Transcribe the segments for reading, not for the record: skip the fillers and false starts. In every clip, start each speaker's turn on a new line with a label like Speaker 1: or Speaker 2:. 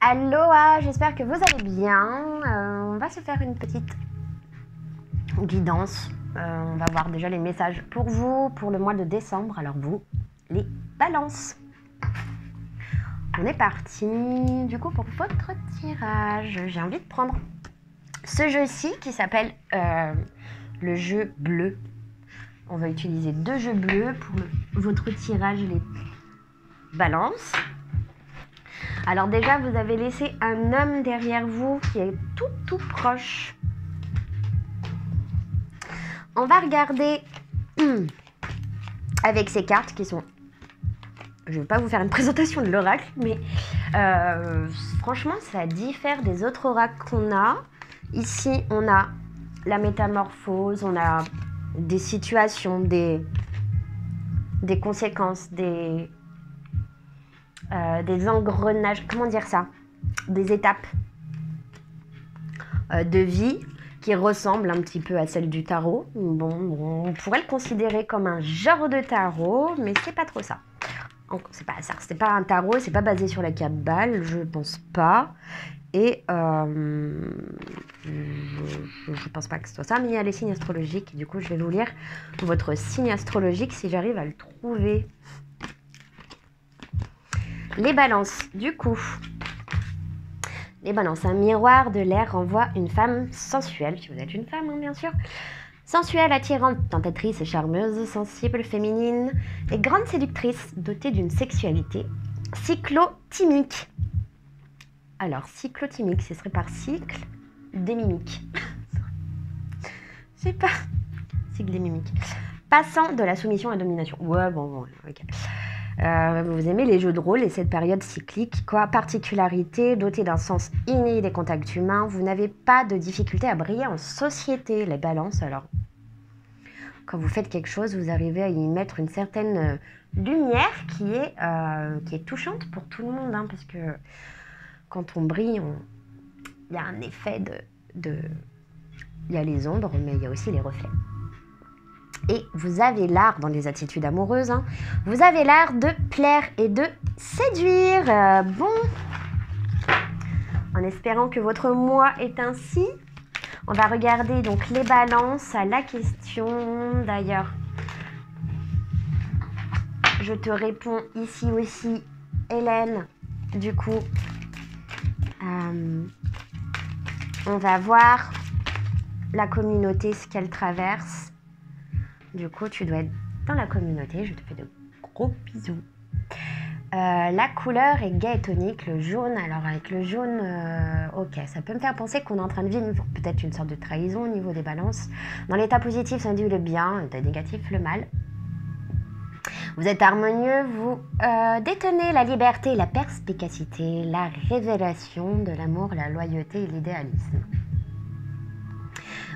Speaker 1: Aloha, j'espère que vous allez bien. On va se faire une petite guidance. On va voir déjà les messages pour vous, pour le mois de décembre. Alors vous, les balances. On est parti du coup pour votre tirage. J'ai envie de prendre ce jeu-ci qui s'appelle le jeu bleu. On va utiliser 2 jeux bleus pour votre tirage les balances. Alors déjà, vous avez laissé un homme derrière vous qui est tout proche. On va regarder avec ces cartes qui sont... Je ne vais pas vous faire une présentation de l'oracle, mais franchement, ça diffère des autres oracles qu'on a. Ici, on a la métamorphose, on a des situations, des conséquences, des engrenages, comment dire ça, des étapes de vie qui ressemblent un petit peu à celles du tarot. Bon, on pourrait le considérer comme un genre de tarot, mais c'est pas trop ça. C'est pas un tarot, c'est pas basé sur la Kabbale, je pense pas. Et je pense pas que ce soit ça, mais il y a les signes astrologiques. Du coup, je vais vous lire votre signe astrologique si j'arrive à le trouver. Les balances, du coup. Les balances, un miroir de l'air renvoie une femme sensuelle, si vous êtes une femme, hein, bien sûr. Sensuelle, attirante, tentatrice et charmeuse, sensible, féminine et grande séductrice, dotée d'une sexualité cyclotimique. Alors, cyclotimique, ce serait par cycle des mimiques. Je sais pas. Cycle des mimiques. Passant de la soumission à la domination. Ouais, bon, ok. Vous aimez les jeux de rôle et cette période cyclique, quoi. Particularité, dotée d'un sens inné des contacts humains, vous n'avez pas de difficulté à briller en société. Les balances, alors, quand vous faites quelque chose, vous arrivez à y mettre une certaine lumière qui est touchante pour tout le monde, hein, parce que quand on brille, il y a un effet il y a les ombres, mais il y a aussi les reflets. Et vous avez l'art, dans les attitudes amoureuses, hein, vous avez l'art de plaire et de séduire. Bon, en espérant que votre mois est ainsi, on va regarder donc les balances à la question. D'ailleurs, je te réponds ici aussi, Hélène. Du coup, on va voir la communauté, ce qu'elle traverse. Du coup, tu dois être dans la communauté. Je te fais de gros bisous. La couleur est gaie et tonique. Le jaune, alors avec le jaune, ok, ça peut me faire penser qu'on est en train de vivre peut-être une sorte de trahison au niveau des balances. Dans l'état positif, ça indique le bien, l'état négatif, le mal. Vous êtes harmonieux, vous détenez la liberté, la perspicacité, la révélation de l'amour, la loyauté et l'idéalisme.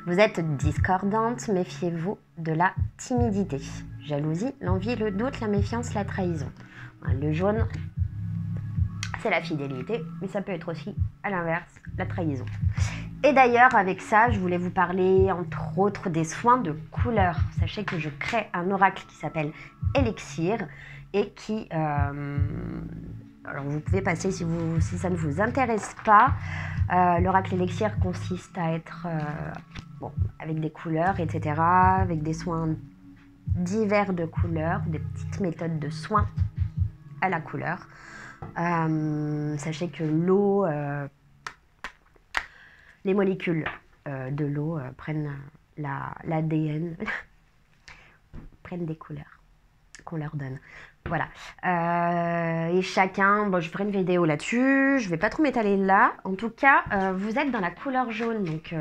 Speaker 1: Vous êtes discordante, méfiez-vous de la timidité. Jalousie, l'envie, le doute, la méfiance, la trahison. Le jaune, c'est la fidélité, mais ça peut être aussi, à l'inverse, la trahison. Et d'ailleurs, avec ça, je voulais vous parler, entre autres, des soins de couleur. Sachez que je crée un oracle qui s'appelle Elixir et qui... alors, vous pouvez passer si ça ne vous intéresse pas. L'oracle Elixir consiste à être... avec des couleurs, etc., avec des soins divers de couleurs, des petites méthodes de soins à la couleur. Sachez que l'eau, les molécules de l'eau prennent l'ADN, prennent des couleurs qu'on leur donne. Voilà. Et chacun, bon, je ferai une vidéo là-dessus, je ne vais pas trop m'étaler là. En tout cas, vous êtes dans la couleur jaune, donc...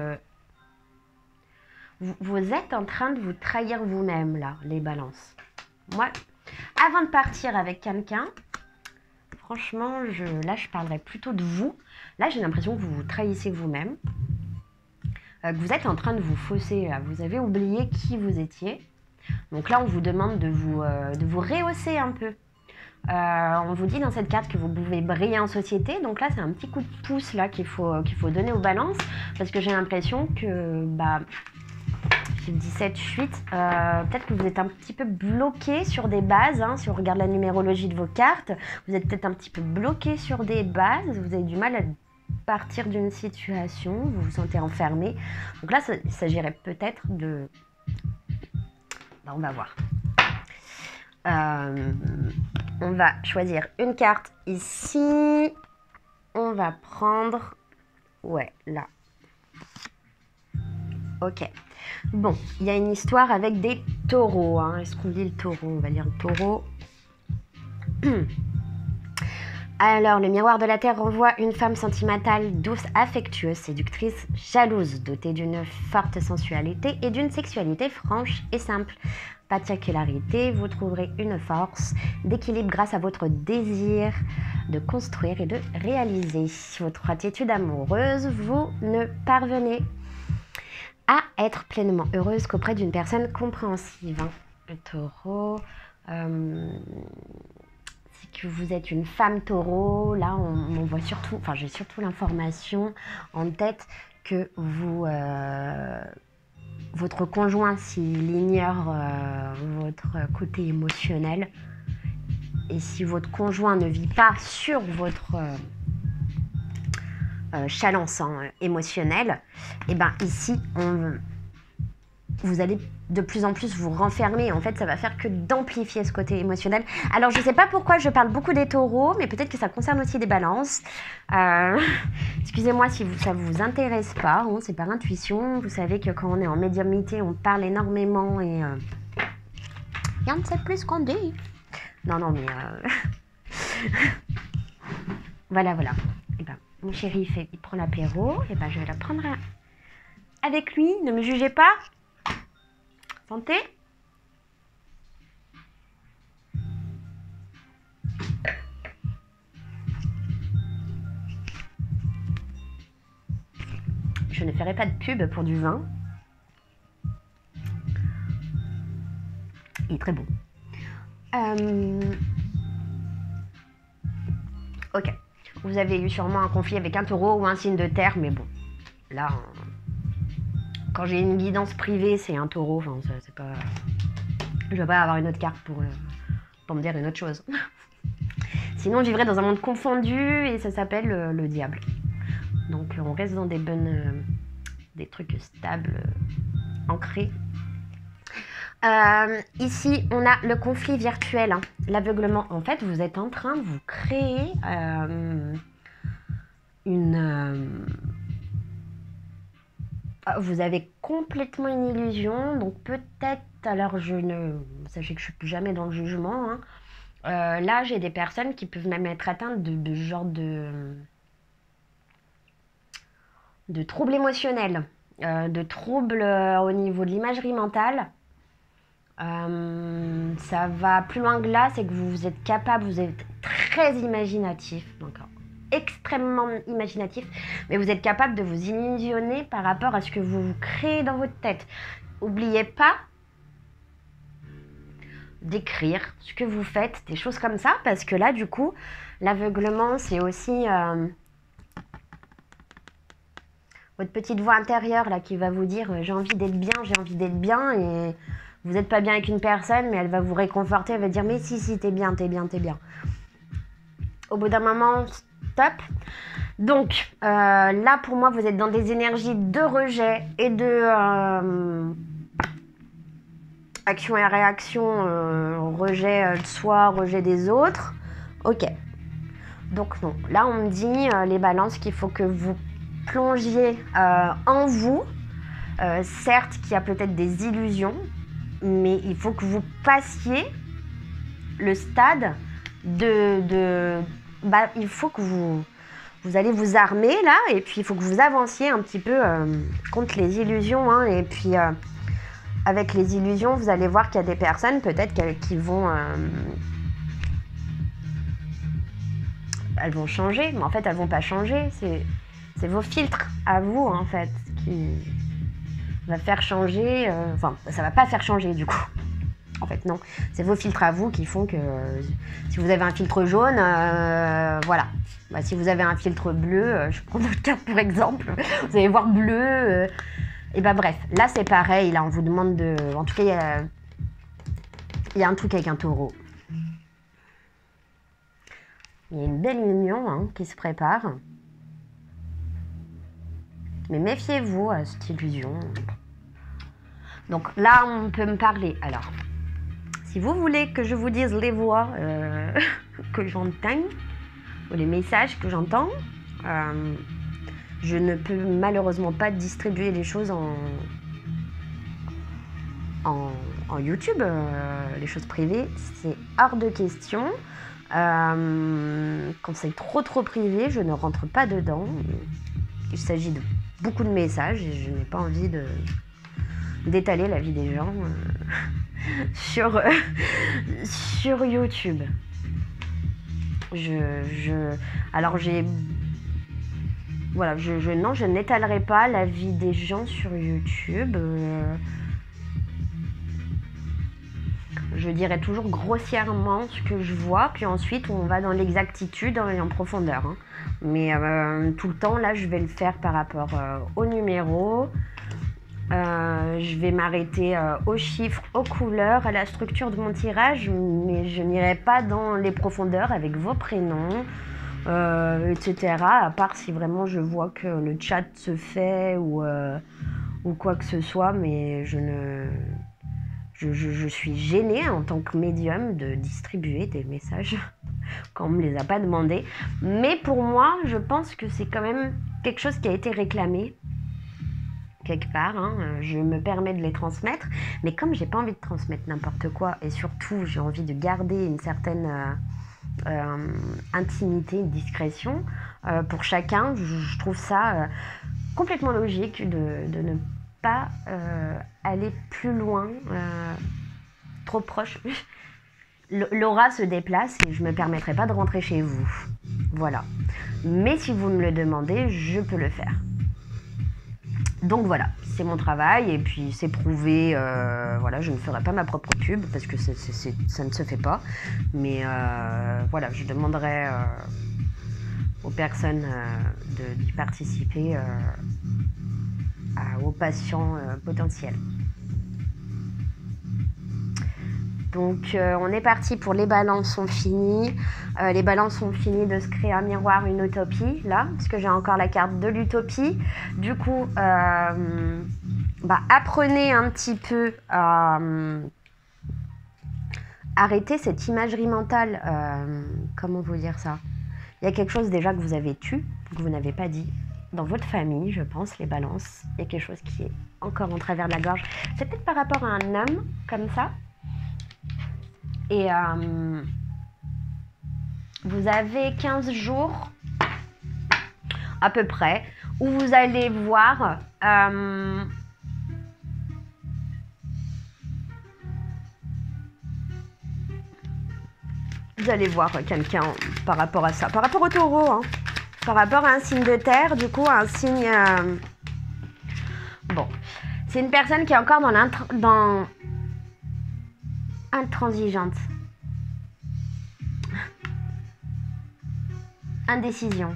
Speaker 1: Vous êtes en train de vous trahir vous-même, là, les balances. Moi, avant de partir avec quelqu'un, franchement, là, je parlerai plutôt de vous. Là, j'ai l'impression que vous vous trahissez vous-même. Que vous êtes en train de vous fausser, là. Vous avez oublié qui vous étiez. Donc là, on vous demande de vous rehausser un peu. On vous dit dans cette carte que vous pouvez briller en société. Donc là, c'est un petit coup de pouce là qu'il faut donner aux balances. Parce que j'ai l'impression que... depuis le 17-8, peut-être que vous êtes un petit peu bloqué sur des bases, hein, si on regarde la numérologie de vos cartes, vous êtes peut-être un petit peu bloqué sur des bases, vous avez du mal à partir d'une situation, vous vous sentez enfermé. Donc là, il s'agirait peut-être de... Ben, on va voir. On va choisir une carte ici. On va prendre... Ouais, là. Ok. Bon, il y a une histoire avec des taureaux. Hein. Est-ce qu'on lit le taureau? On va lire le taureau. Alors, le miroir de la Terre renvoie une femme sentimentale, douce, affectueuse, séductrice, jalouse, dotée d'une forte sensualité et d'une sexualité franche et simple. Particularité, vous trouverez une force d'équilibre grâce à votre désir de construire et de réaliser. Votre attitude amoureuse, vous ne parvenez à être pleinement heureuse qu'auprès d'une personne compréhensive. Hein. Le taureau... que vous êtes une femme taureau, là on voit surtout, enfin j'ai surtout l'information en tête que vous, votre conjoint s'il ignore votre côté émotionnel et si votre conjoint ne vit pas sur votre chalence émotionnelle, et ben ici vous allez de plus en plus vous renfermer. En fait, ça va faire que d'amplifier ce côté émotionnel. Alors, je ne sais pas pourquoi je parle beaucoup des taureaux, mais peut-être que ça concerne aussi des balances. Excusez-moi si ça ne vous intéresse pas. Hein, c'est par intuition. Vous savez que quand on est en médiumnité, on parle énormément et... rien ne sait plus ce qu'on dit. Non, mais... voilà. Et ben, mon chéri, il prend l'apéro. Et ben, je vais la prendre avec lui. Ne me jugez pas. Santé. Je ne ferai pas de pub pour du vin. Il est très bon. Ok. Vous avez eu sûrement un conflit avec un taureau ou un signe de terre, mais bon. Là... Quand j'ai une guidance privée, c'est un taureau. Enfin, c'est pas... Je vais pas avoir une autre carte pour me dire une autre chose. Sinon, je vivrais dans un monde confondu et ça s'appelle le diable. Donc, on reste dans des bonnes... des trucs stables, ancrés. Ici, on a le conflit virtuel, hein, l'aveuglement. En fait, vous êtes en train de vous créer vous avez complètement une illusion, donc peut-être, alors sachez que je ne suis plus jamais dans le jugement, hein. Là j'ai des personnes qui peuvent même être atteintes de genre de troubles émotionnels, de troubles au niveau de l'imagerie mentale. Ça va plus loin que là, c'est que vous êtes capable, vous êtes très imaginatif, donc extrêmement imaginatif, mais vous êtes capable de vous illusionner par rapport à ce que vous créez dans votre tête. N'oubliez pas d'écrire ce que vous faites, des choses comme ça, parce que là, du coup, l'aveuglement, c'est aussi votre petite voix intérieure là qui va vous dire j'ai envie d'être bien, et vous n'êtes pas bien avec une personne, mais elle va vous réconforter, elle va dire mais si, t'es bien. Au bout d'un moment, stop. Donc, là, pour moi, vous êtes dans des énergies de rejet et de action et réaction, rejet de soi, rejet des autres. Ok. Donc, non. Là, on me dit, les balances, qu'il faut que vous plongiez en vous. Certes, qu'il y a peut-être des illusions, mais il faut que vous passiez le stade il faut que vous allez vous armer là, et puis il faut que vous avanciez un petit peu contre les illusions, hein, et puis avec les illusions, vous allez voir qu'il y a des personnes peut-être qui vont elles vont changer, mais en fait elles vont pas changer, c'est vos filtres à vous en fait qui va faire changer, enfin ça va pas faire changer du coup. En fait, non. C'est vos filtres à vous qui font que si vous avez un filtre jaune, voilà. Bah, si vous avez un filtre bleu, je prends votre carte pour exemple, vous allez voir bleu. Et bah bref, là c'est pareil, là on vous demande de... En tout cas, il y a un truc avec un taureau. Il y a une belle union hein, qui se prépare. Mais méfiez-vous à cette illusion. Donc là, on peut me parler. Alors, si vous voulez que je vous dise les voix que j'entends, ou les messages que j'entends, je ne peux malheureusement pas distribuer les choses en YouTube. Les choses privées, c'est hors de question. Quand c'est trop privé, je ne rentre pas dedans. Il s'agit de beaucoup de messages et je n'ai pas envie d'étaler la vie des gens sur YouTube. Alors voilà, je n'étalerai pas la vie des gens sur YouTube. Je dirais toujours grossièrement ce que je vois, puis ensuite on va dans l'exactitude et en profondeur. Hein. Mais tout le temps, là, je vais le faire par rapport au numéro. Je vais m'arrêter aux chiffres, aux couleurs, à la structure de mon tirage, mais je n'irai pas dans les profondeurs avec vos prénoms, etc. À part si vraiment je vois que le chat se fait ou quoi que ce soit, mais je suis gênée en tant que médium de distribuer des messages quand on ne me les a pas demandés. Mais pour moi, je pense que c'est quand même quelque chose qui a été réclamé quelque part. Hein. Je me permets de les transmettre. Mais comme j'ai pas envie de transmettre n'importe quoi et surtout j'ai envie de garder une certaine intimité, une discrétion pour chacun, je trouve ça complètement logique de ne pas aller plus loin, trop proche. L'aura se déplace et je ne me permettrai pas de rentrer chez vous. Voilà. Mais si vous me le demandez, je peux le faire. Donc voilà, c'est mon travail et puis c'est prouvé. Voilà, je ne ferai pas ma propre pub parce que ça ne se fait pas. Mais voilà, je demanderai aux personnes d'y participer aux patients potentiels. Donc on est parti pour les balances sont finies. Les balances sont finies de se créer un miroir, une utopie, là, parce que j'ai encore la carte de l'utopie. Du coup, apprenez un petit peu à arrêter cette imagerie mentale. Comment vous dire ça? Il y a quelque chose déjà que vous avez que vous n'avez pas dit. Dans votre famille, je pense, les balances, il y a quelque chose qui est encore en travers de la gorge. C'est peut-être par rapport à un homme, comme ça. Et vous avez 15 jours, à peu près, où vous allez voir... vous allez voir quelqu'un par rapport à ça, par rapport au taureau, hein, par rapport à un signe de terre, du coup, un signe... Bon, c'est une personne qui est encore dans intransigeante. Indécision.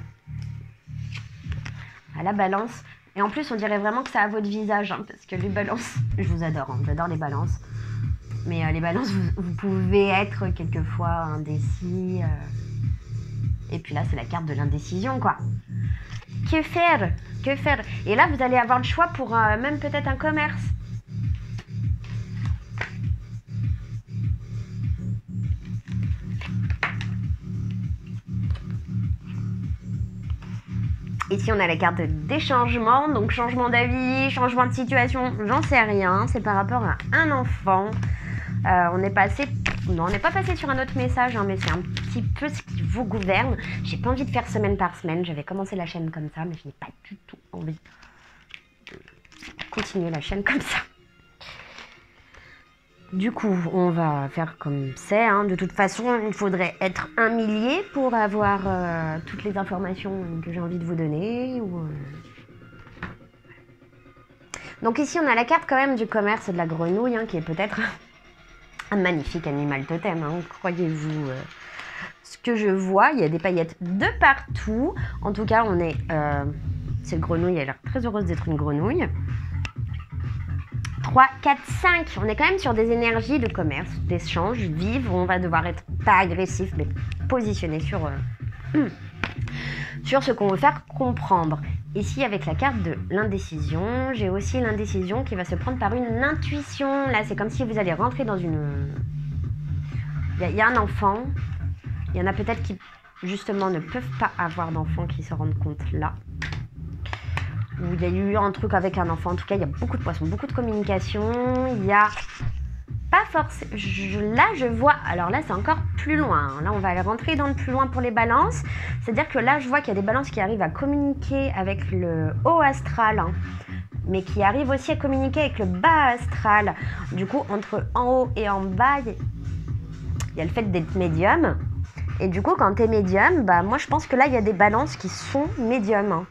Speaker 1: À la balance. Et en plus, on dirait vraiment que c'est à votre visage, hein, parce que les balances... Je vous adore, hein, j'adore les balances. Mais les balances, vous pouvez être quelquefois indécis. Et puis là, c'est la carte de l'indécision, quoi. Que faire? Que faire? Et là, vous allez avoir le choix pour même peut-être un commerce. Ici, on a la carte des changements, donc changement d'avis, changement de situation, j'en sais rien. C'est par rapport à un enfant. On est passé... Non, on n'est pas passé sur un autre message, hein, mais c'est un petit peu ce qui vous gouverne. J'ai pas envie de faire semaine par semaine. J'avais commencé la chaîne comme ça, mais je n'ai pas du tout envie de continuer la chaîne comme ça. Du coup, on va faire comme c'est. Hein. De toute façon, il faudrait être 1 millier pour avoir toutes les informations que j'ai envie de vous donner. Donc ici, on a la carte quand même du commerce et de la grenouille, hein, qui est peut-être un magnifique animal totem. Hein. Croyez-vous ce que je vois? Il y a des paillettes de partout. En tout cas, on est... cette grenouille, elle a l'air très heureuse d'être une grenouille. 3, 4, 5. On est quand même sur des énergies de commerce, d'échange, vives. On va devoir être pas agressif, mais positionné sur ce qu'on veut faire comprendre. Ici, avec la carte de l'indécision, j'ai aussi l'indécision qui va se prendre par une intuition. Là, c'est comme si vous allez rentrer dans une... Il y a un enfant. Il y en a peut-être qui, justement, ne peuvent pas avoir d'enfant qui se rendent compte là. Ou il y a eu un truc avec un enfant. En tout cas, il y a beaucoup de poissons, beaucoup de communication. Il y a... Pas forcément. Là, je vois. Alors là, c'est encore plus loin. Là, on va aller rentrer dans le plus loin pour les balances. C'est-à-dire que là, je vois qu'il y a des balances qui arrivent à communiquer avec le haut astral, hein, mais qui arrivent aussi à communiquer avec le bas astral. Du coup, entre en haut et en bas, il y a le fait d'être médium. Et du coup, quand tu es médium, bah, moi, je pense que là, il y a des balances qui sont médiums. Hein.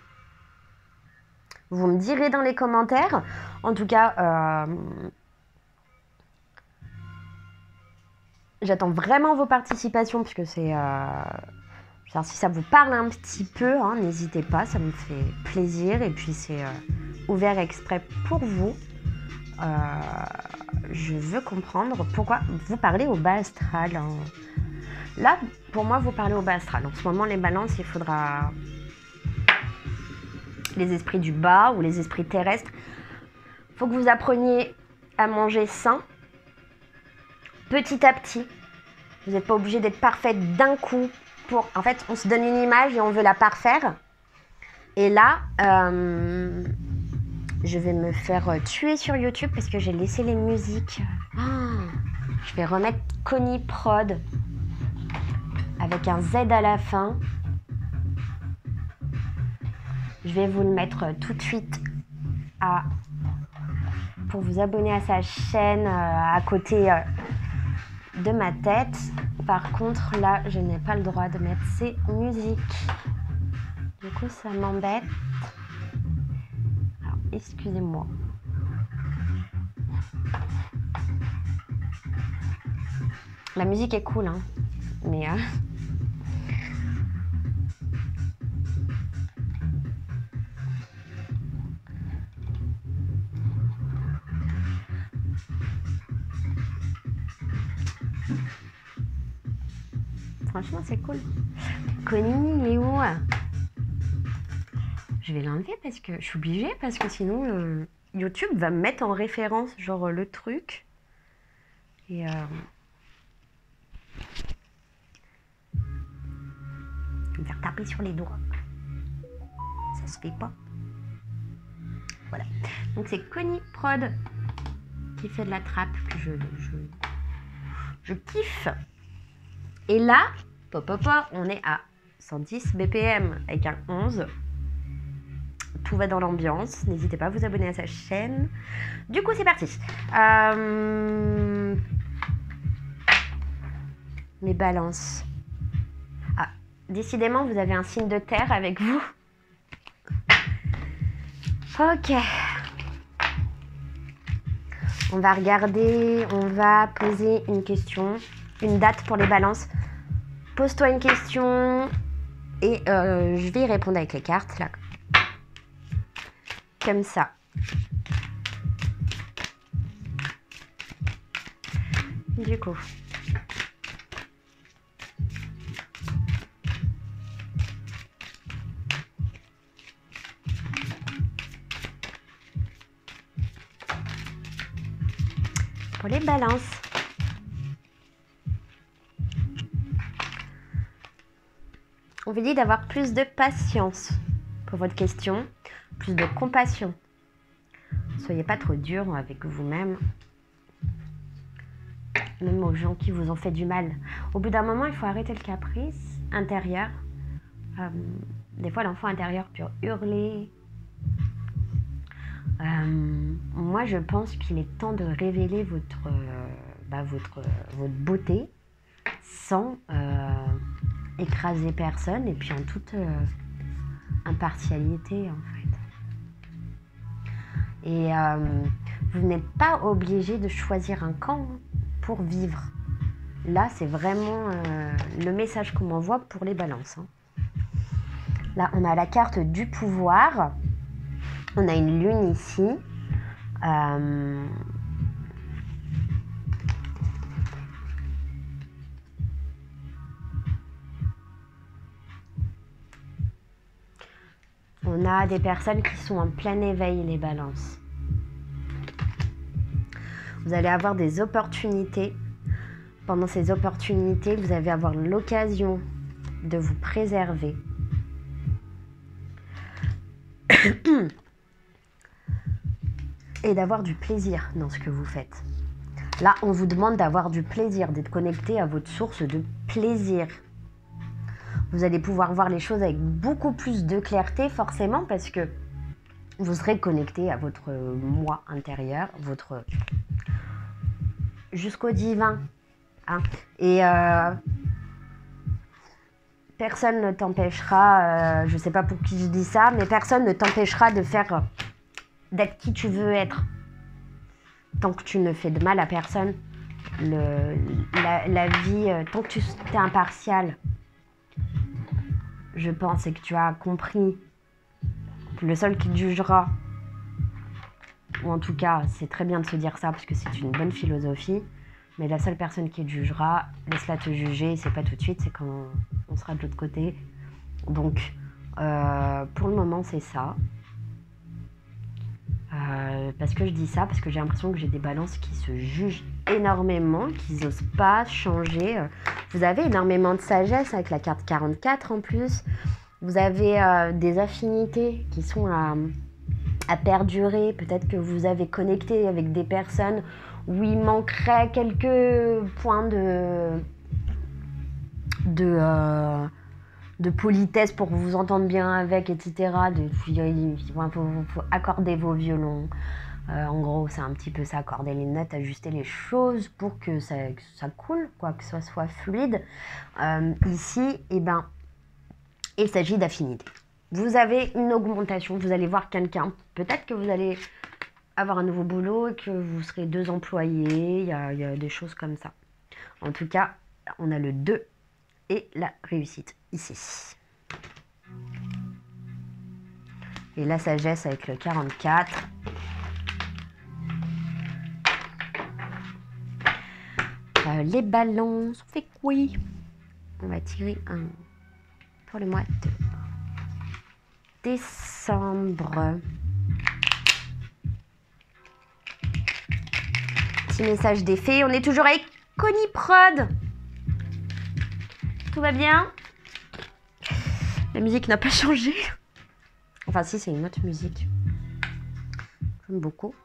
Speaker 1: Vous me direz dans les commentaires. En tout cas... J'attends vraiment vos participations puisque c'est... si ça vous parle un petit peu, hein, n'hésitez pas, ça me fait plaisir. Et puis c'est ouvert exprès pour vous. Je veux comprendre pourquoi vous parlez au bas astral. Hein. Là, pour moi, vous parlez au bas astral. En ce moment, les balances, il faudra... Les esprits du bas ou les esprits terrestres. Il faut que vous appreniez à manger sain. Petit à petit, vous n'êtes pas obligé d'être parfaite d'un coup. En fait, on se donne une image et on veut la parfaire. Et là, je vais me faire tuer sur YouTube parce que j'ai laissé les musiques. Je vais remettre Connie Prod avec un Z à la fin. Je vais vous le mettre tout de suite pour vous abonner à sa chaîne à côté... de ma tête. Par contre, là, je n'ai pas le droit de mettre ces musiques. Du coup, ça m'embête. Alors, excusez-moi. La musique est cool, hein. Mais... Franchement, c'est cool. Connie, il est où? Je vais l'enlever parce que je suis obligée, parce que sinon YouTube va me mettre en référence, genre le truc. Et il va me faire taper sur les doigts. Ça se fait pas. Voilà. Donc c'est Connie Prod qui fait de la trappe que je kiffe. Et là, on est à 110 BPM avec un 11. Tout va dans l'ambiance. N'hésitez pas à vous abonner à sa chaîne. Du coup, c'est parti. Les balances. Ah, décidément, vous avez un signe de terre avec vous. Ok. On va regarder, on va poser une question, une date pour les balances. Pose-toi une question et je vais y répondre avec les cartes, là. Comme ça. Du coup. Pour les balances. On vous dit d'avoir plus de patience pour votre question, plus de compassion. Soyez pas trop dur avec vous-même, même aux gens qui vous ont fait du mal. Au bout d'un moment, il faut arrêter le caprice intérieur. Des fois, l'enfant intérieur peut hurler. Moi, je pense qu'il est temps de révéler votre beauté sans écraser personne et puis en toute impartialité, en fait. Et vous n'êtes pas obligé de choisir un camp pour vivre. Là, c'est vraiment le message qu'on m'envoie pour les balances. Hein. Là, on a la carte du pouvoir. On a une lune ici. On a des personnes qui sont en plein éveil, les balances. Vous allez avoir des opportunités. Pendant ces opportunités, vous allez avoir l'occasion de vous préserver. Et d'avoir du plaisir dans ce que vous faites. Là, on vous demande d'avoir du plaisir, d'être connecté à votre source de plaisir. Vous allez pouvoir voir les choses avec beaucoup plus de clarté, forcément, parce que vous serez connecté à votre moi intérieur, votre jusqu'au divin. Hein. Et personne ne t'empêchera, je ne sais pas pour qui je dis ça, mais personne ne t'empêchera de faire, d'être qui tu veux être. Tant que tu ne fais de mal à personne, la vie, tant que tu es impartial, je pense, et que tu as compris que le seul qui te jugera, ou en tout cas, c'est très bien de se dire ça parce que c'est une bonne philosophie, mais la seule personne qui te jugera, laisse-la te juger, c'est pas tout de suite, c'est quand on sera de l'autre côté. Donc, pour le moment, c'est ça. Parce que je dis ça, parce que j'ai l'impression que j'ai des balances qui se jugent énormément, qui n'osent pas changer. Vous avez énormément de sagesse avec la carte 44 en plus. Vous avez des affinités qui sont à perdurer. Peut-être que vous avez connecté avec des personnes où il manquerait quelques points de politesse pour vous entendre bien avec, etc. Il faut accorder vos violons. En gros, c'est un petit peu ça, accorder les notes, ajuster les choses pour que ça coule, quoi, que ça soit fluide. Ici, eh ben, il s'agit d'affinité. Vous avez une augmentation, vous allez voir quelqu'un. Peut-être que vous allez avoir un nouveau boulot et que vous serez 2 employés. Il y a des choses comme ça. En tout cas, on a le 2 et la réussite ici. Et la sagesse avec le 44. Les balances, on fait quoi? On va tirer un pour le mois de décembre. Petit message des fées. On est toujours avec Connie Prod. Tout va bien? La musique n'a pas changé. Enfin si, c'est une autre musique. J'aime beaucoup.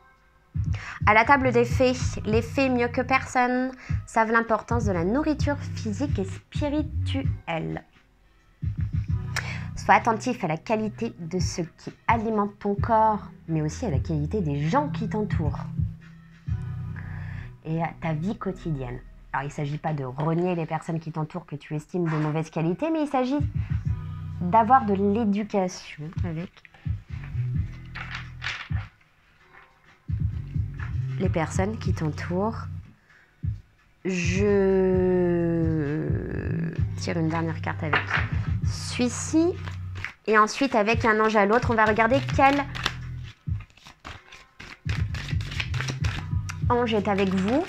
Speaker 1: À la table des fées, les fées mieux que personne savent l'importance de la nourriture physique et spirituelle. Sois attentif à la qualité de ce qui alimente ton corps, mais aussi à la qualité des gens qui t'entourent et à ta vie quotidienne. Alors, il ne s'agit pas de renier les personnes qui t'entourent que tu estimes de mauvaise qualité, mais il s'agit d'avoir de l'éducation avec les personnes qui t'entourent. Je tire une dernière carte avec celui-ci. Et ensuite, avec un ange à l'autre, on va regarder quel ange est avec vous.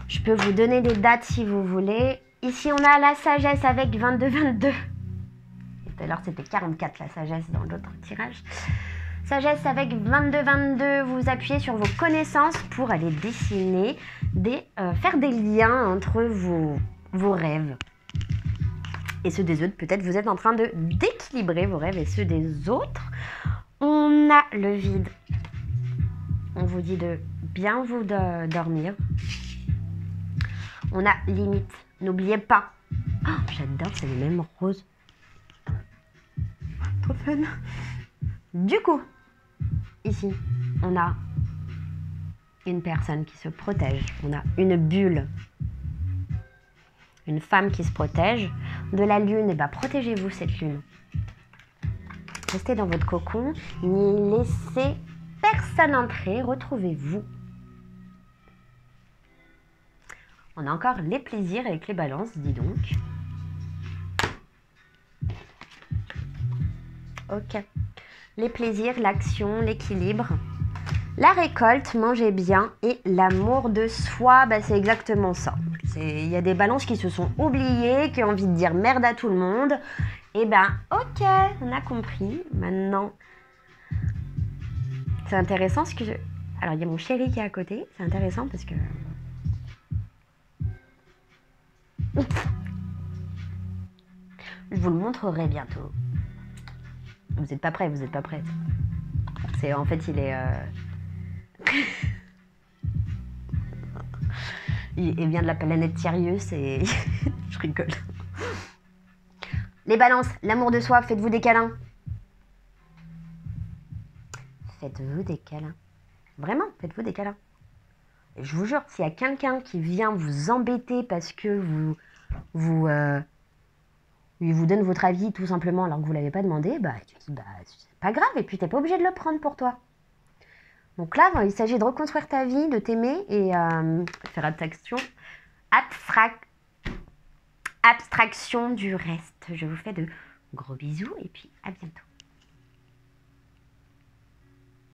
Speaker 1: Je peux vous donner des dates si vous voulez. Ici, on a la sagesse avec 22-22. Et tout à l'heure, c'était 44 la sagesse dans l'autre tirage. Sagesse avec 22-22, vous appuyez sur vos connaissances pour aller dessiner, faire des liens entre vos rêves et ceux des autres. Peut-être vous êtes en train d'équilibrer vos rêves et ceux des autres. On a le vide. On vous dit de bien vous dormir. On a limite. N'oubliez pas. Oh, j'adore, c'est les mêmes roses. Trop fun. Du coup, ici, on a une personne qui se protège. On a une bulle. Une femme qui se protège. De la lune, et ben, protégez-vous cette lune. Restez dans votre cocon. N'y laissez personne entrer. Retrouvez-vous. On a encore les plaisirs avec les balances, dis donc. Ok. Les plaisirs, l'action, l'équilibre. La récolte, mangez bien. Et l'amour de soi, bah, c'est exactement ça. Il y a des balances qui se sont oubliées, qui ont envie de dire merde à tout le monde. Eh ben, ok, on a compris. Maintenant, c'est intéressant ce que je... Alors, il y a mon chéri qui est à côté. C'est intéressant parce que... Je vous le montrerai bientôt. Vous n'êtes pas prêts, vous n'êtes pas prêts. C'est en fait, il est... il vient de la planète Sirius et... Je rigole. Les balances, l'amour de soi, faites-vous des câlins. Faites-vous des câlins. Vraiment, faites-vous des câlins. Et je vous jure, s'il y a quelqu'un qui vient vous embêter parce que il vous donne votre avis tout simplement alors que vous ne l'avez pas demandé, bah tu dis bah c'est pas grave et puis t'es pas obligé de le prendre pour toi. Donc là, il s'agit de reconstruire ta vie, de t'aimer et faire abstraction du reste. Je vous fais de gros bisous et puis à bientôt.